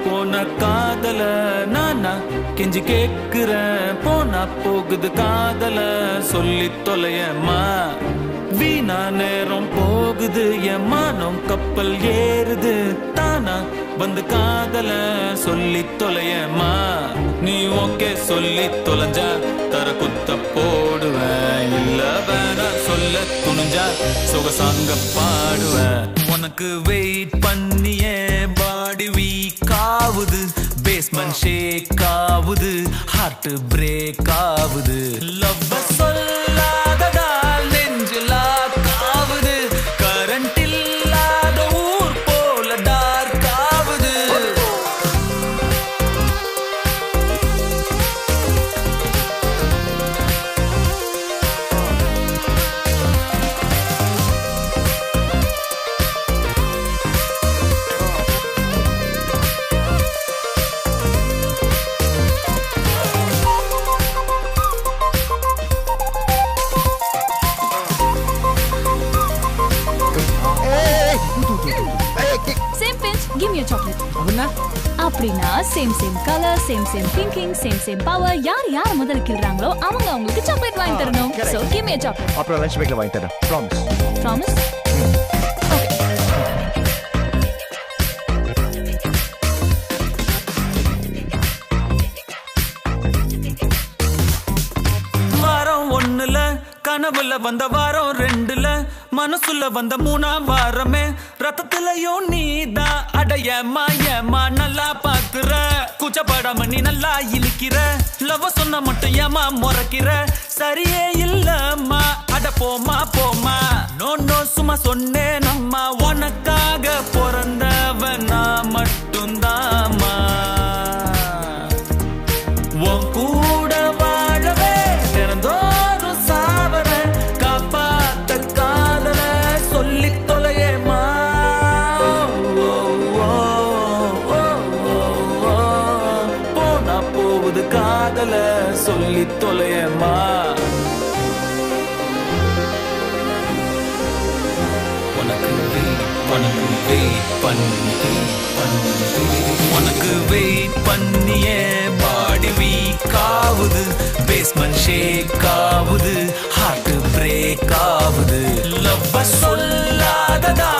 போன காதல நானா கெஞ்சி கேக்குறேன், போனா போகுது காதல சொல்லி தொலையம்மா. வீணா நேரம் போகுது என் மானம் கப்பல் ஏறுது, தானா வந்து காதல சொல்லி தொலையம்மா. நீ ஓகே சொல்லி தொலைஞ்சா தர குத்த போடுவேன், இல்ல வேணா சொல்ல துணிஞ்சா சொகசாங்க பாடுவேன். உனக்கு வெயிட் பண்ணியே பாடி வீக் ஆவுது, பேஸ்மெண்ட் ஷேக் ஆவுது, ஹார்ட் பிரேக் ஆவுது. லவ் சொல்லாததால் நெஞ்சில் ஆவுது, கரண்ட் இல்லாத ஊர் போல டார்க் ஆவுது. Give me a chocolate. அப்படினா same color, same thinking, same power. யார் முதல்ல கிள்றாங்களோ அவங்க உங்களுக்கு சாக்லேட் வாங்கி தரணும். So give me a chocolate. அப்புறம் லஞ்ச் பிரேக்ல வாங்கி தரேன். Promise. Promise? Okay. வாரம் 1ல கனவுல வந்த வாரம் 2ல மனசுல வந்த 3ஆம் வாரமே ரத்தத்திலையும் நீதான். அடையம்மா ஏமா நல்லா பாக்குற, கூச்சப்படாம நீ நல்லா இழுக்கிற, லவ் சொன்ன மட்டும் ஏமா முறைக்கிற, சரியே இல்லம்மா அட போமா போமா. நோ சும்மா சொன்னேன் அம்மா, உனக்காக பிறந்தவன் நான் மட்டும்தாம்மா. உன் கூட வாழவே திறந்தோறும் சாவர, காப்பாத்த காதல சொல்லி தொலையேமா. போனா போகுது காதல சொல்லி தொலையேமா. உனக்கு வெயிட் பண்ணியே பாடி வீக் ஆவுது, பேஸ்மெண்ட் ஷேக் ஆவுது, ஹார்ட் பிரேக் ஆவுது. லவ் சொல்லாததா